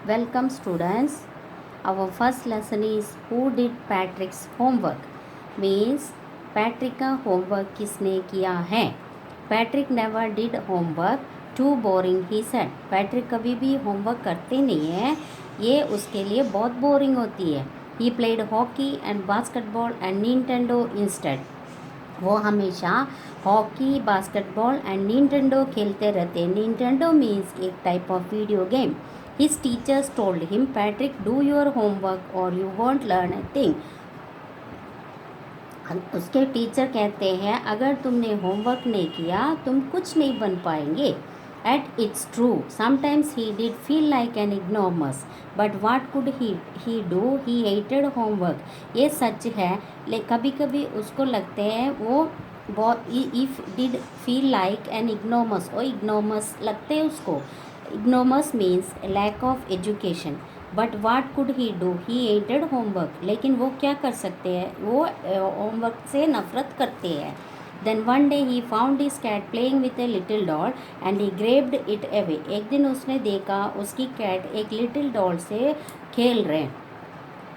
Welcome students. Our first lesson is who did Patrick's homework? Means Patrick का homework किसने किया है? Patrick never did homework. Too boring he said. Patrick कभी भी homework करते नहीं है, ये उसके लिए बहुत boring होती है. He played hockey and basketball and Nintendo instead. वो हमेशा हॉकी बास्केटबॉल एंड निंटेंडो खेलते रहते हैं. निंटेंडो मीन्स एक type of video game. His teachers told him, Patrick do your homework और you won't learn a thing. उसके teacher कहते हैं अगर तुमने होमवर्क नहीं किया तुम कुछ नहीं बन पाएंगे. At it's true, sometimes he did feel like an ignoramus, but what could he do, he hated homework. ये सच है, कभी कभी उसको लगते हैं वो if did feel like an ignoramus, और इग्नोमस लगते हैं उसको. Ignoramus means lack of education. But what could he do, he hated homework. लेकिन वो क्या कर सकते हैं, वो होमवर्क से नफरत करते हैं. Then one day he found his cat playing with a little doll and he grabbed it away. एक दिन उसने देखा उसकी कैट एक लिटिल डॉल से खेल रहे हैं,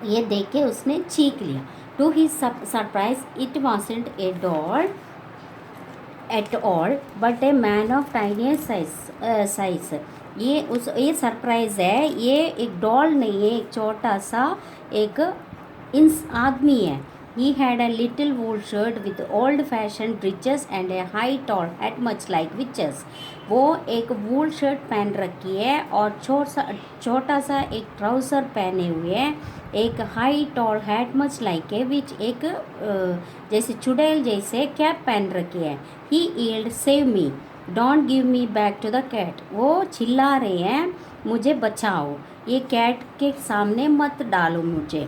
ये देख के उसने चीख लिया. To his surprise it wasn't a doll at all but a man of tiny size. ये सरप्राइज है, ये एक डॉल नहीं है, एक छोटा सा एक आदमी है. He had a little wool shirt with old-fashioned breeches and a high tall hat much like witches. वो एक वूल शर्ट पहन रखी है और छोटा सा एक ट्राउज़र पहने हुए है, एक high tall hat much like a witch, एक जैसे चुड़ैल जैसे कैप पहन रखी है. He yelled, save me, don't give me back to the cat. वो चिल्ला रहे हैं मुझे बचाओ, ये कैट के सामने मत डालो मुझे.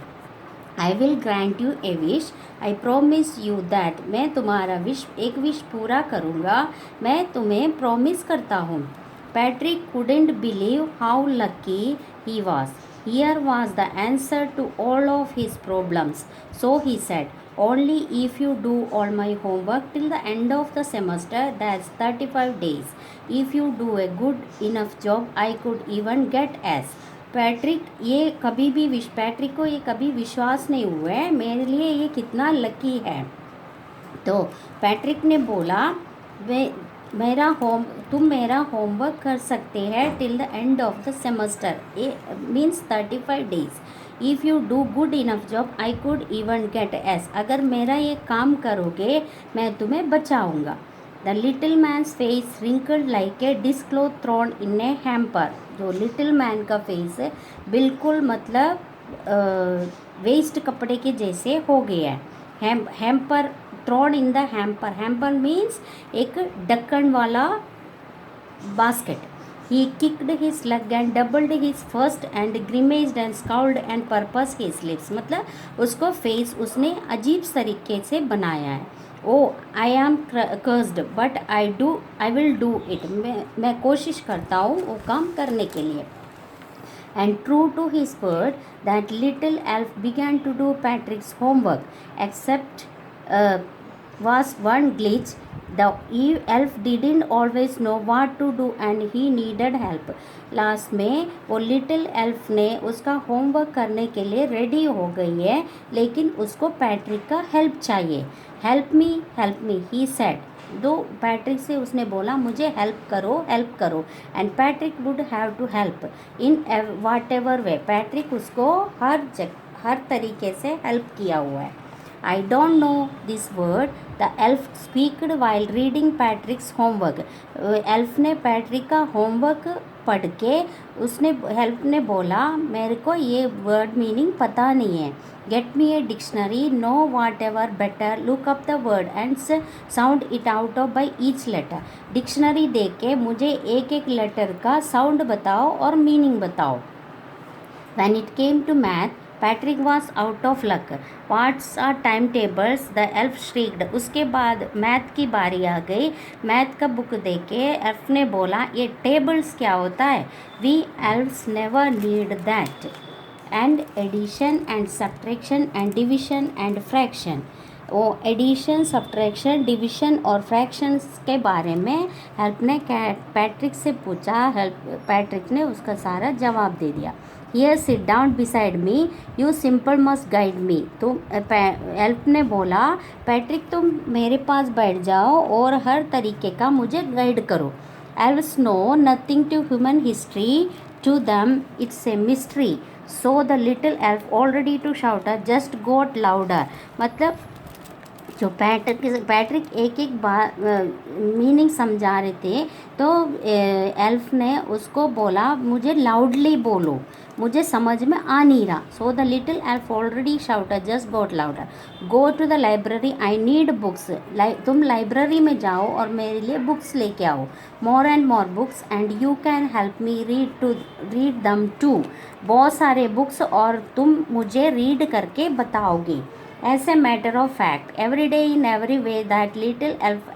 I will grant U A wish, I promise you that. मैं तुम्हारा एक विश पूरा करूँगा, मैं तुम्हें प्रॉमिस करता हूँ. Patrick couldn't believe how lucky he was. Here was the answer to all of his problems. So he said, only if you do all my homework till the end of the semester, that's 35 days. If you do a good enough job, I could even get S. Patrick को ये कभी विश्वास नहीं हुआ है मेरे लिए ये कितना लकी है. तो पैट्रिक ने बोला तुम मेरा होमवर्क कर सकते हैं till the end of the semester, means 35 days. If you do good enough job I could even get A's. अगर मेरा ये काम करोगे मैं तुम्हें बचाऊंगा. The little man's face wrinkled like a dishcloth thrown in a hamper. जो little man का फेस है बिल्कुल मतलब वेस्ट कपड़े के जैसे हो गया है. Hamper, thrown in the hamper. Hamper means एक ढक्कन वाला basket. He kicked his leg and doubled his fist and grimaced and scowled and pursed his lips. मतलब उसको फेस उसने अजीब तरीके से बनाया है. I am cursed but I will do it. मैं कोशिश करता हूँ वो काम करने के लिए. And true to his word, that little elf began to do Patrick's homework, except was one glitch. The elf didn't always know what to do and he needed help. Last में वो लिटिल एल्फ ने उसका homework करने के लिए ready हो गई है, लेकिन उसको पैट्रिक का हेल्प चाहिए. Help me he said. दो पैट्रिक से उसने बोला मुझे हेल्प करो. And Patrick would have to help in whatever way. Patrick उसको हर तरीके से हेल्प किया हुआ है. I don't know this word, the elf speaked while reading Patrick's homework. Elf ने पैट्रिक का होमवर्क पढ़ के हेल्प ने बोला मेरे को ये वर्ड मीनिंग पता नहीं है. Get me a dictionary, no whatever better, look up the word and sound it out of by each letter. Dictionary दे के मुझे एक एक लेटर का साउंड बताओ और मीनिंग बताओ. When it came to math, Patrick was out of luck. What's are timetables? The elf shrieked. उसके बाद मैथ की बारी आ गई. मैथ का बुक देके एल्फ ने बोला ये टेबल्स क्या होता है. We elves never need that. And addition and subtraction and division and fraction. वो एडिशन, सब्ट्रैक्शन, डिवीज़न और फ्रैक्शंस के बारे में हेल्प ने पैट्रिक से पूछा। पैट्रिक ने उसका सारा जवाब दे दिया। Here sit down beside me, you simple must guide me. तो हेल्प ने बोला, पैट्रिक तुम मेरे पास बैठ जाओ और हर तरीके का मुझे गाइड करो। Elves know nothing to human history. To them, it's a mystery. So the little elf already to shouter just got louder. मतलब जो पैट्रिक एक एक बार मीनिंग समझा रहे थे, तो एल्फ ने उसको बोला मुझे लाउडली बोलो, मुझे समझ में आ नहीं रहा। So the little elf already shouter just got louder, go to the library, I need books. तुम लाइब्रेरी में जाओ और मेरे लिए बुक्स लेके आओ। More and more books and you can help me read them too. बहुत सारे बुक्स और तुम मुझे रीड करके बताओगे। As a matter of fact, every day in every way that little elf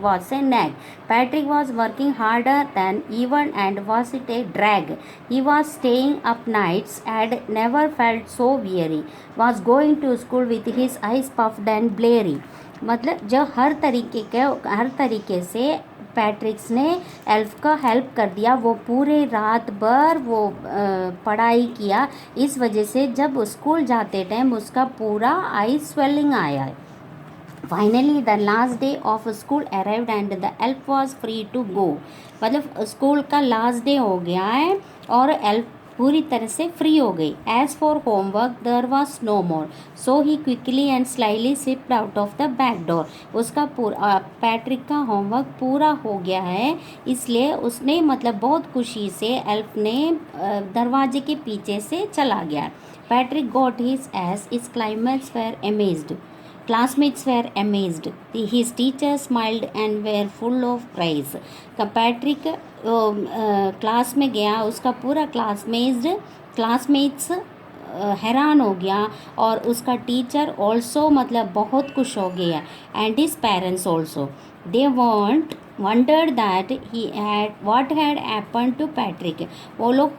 was a nag. Patrick was working harder than even and was it a drag. He was staying up nights and never felt so weary. Was going to school with his eyes puffed and bleary. मतलब जो हर तरीके से पैट्रिक्स ने elf का help कर दिया। वो पूरे रात भर वो पढ़ाई किया। इस वजह से जब स्कूल जाते टाइम उसका पूरा आई स्वेलिंग आया। Finally the last day of school arrived and the elf was free to go. मतलब स्कूल का लास्ट डे हो गया है और एल्फ पूरी तरह से फ्री हो गई। As for homework there was no more, so he quickly and slyly slipped out of the back door. उसका पूरा पैट्रिक का होमवर्क पूरा हो गया है, इसलिए उसने मतलब बहुत खुशी से एल्फ ने दरवाजे के पीछे से चला गया। पैट्रिक गॉट हिज एस, इस classmates were amazed. His teachers smiled and were full of praise. Patrick class में गया, उसका पूरा क्लासमेट्स हैरान हो गया और उसका टीचर ऑल्सो मतलब बहुत खुश हो गया। And his parents also they wondered that what had happened to Patrick. वो लोग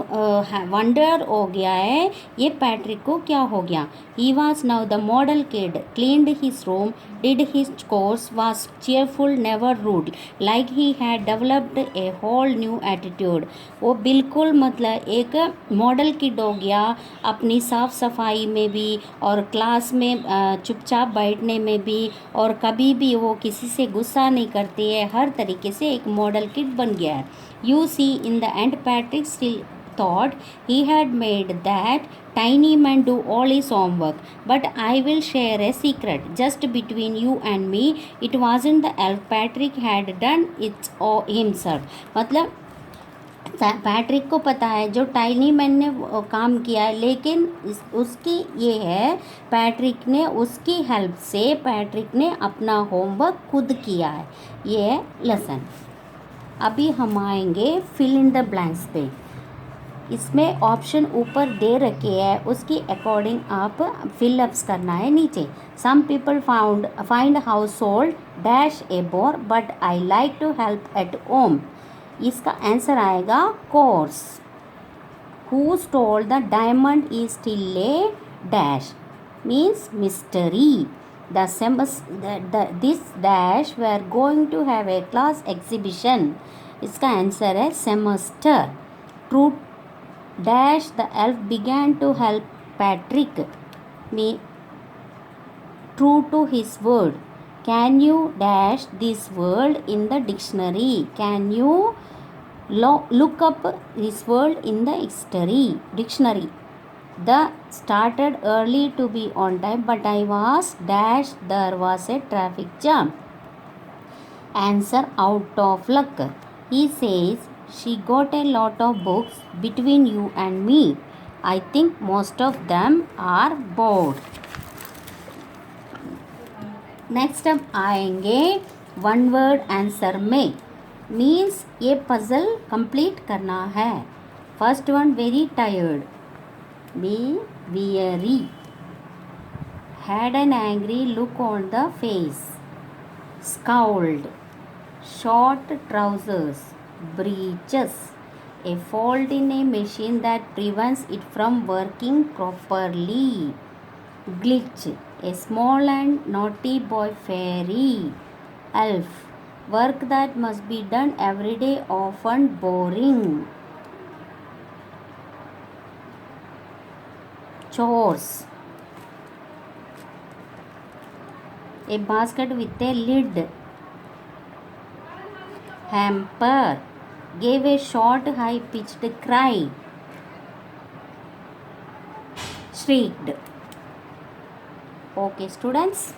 वंडर हो गया है ये पैट्रिक को क्या हो गया। he was now the model kid, cleaned his room, did his chores, was cheerful, never rude, like he had developed a whole new attitude। वो बिल्कुल मतलब एक मॉडल किड हो गया, अपनी साफ़ सफाई में भी और क्लास में चुपचाप बैठने में भी, और कभी भी वो किसी से गुस्सा नहीं करती है, हर तरीके से एक मॉडल किड बन गया है। You see in the end Patrick still thought he had made that tiny man do all his homework, but I will share a secret just between you and me, it wasn't the elf, Patrick had done it himself। मतलब Patrick को पता है जो tiny man ने काम किया है, लेकिन उसकी ये है पैट्रिक ने उसकी हेल्प से पैट्रिक ने अपना होमवर्क खुद किया है। ये है लेसन। अभी हम आएंगे फिल इन द ब्लैंक्स पे। इसमें ऑप्शन ऊपर दे रखे हैं, उसकी अकॉर्डिंग आप फिलअप्स करना है नीचे। Some people find household dash a bore, but I like to help at home. इसका आंसर आएगा chores. Who stole the diamond is still a dash, means mystery. This dash we are going to have a class exhibition. इसका answer है semester. True dash the elf began to help Patrick, me true to his word. Can you dash this word in the dictionary? Can you look up this word in the dictionary? The started early to be on time, but I was dash, there was a traffic jam. Answer out of luck. He says she got a lot of books between you and me. I think most of them are bored. Next अब आएंगे one word answer में। Means ये puzzle complete करना है। First one very tired, B weary, had an angry look on the face, scowled, short trousers, breeches, a fault in a machine that prevents it from working properly, glitch, A small and naughty boy, fairy. Elf. Work that must be done every day, often boring. Chores. A basket with a lid. Hamper. Gave a short, high-pitched cry. Shrieked. Okay, students.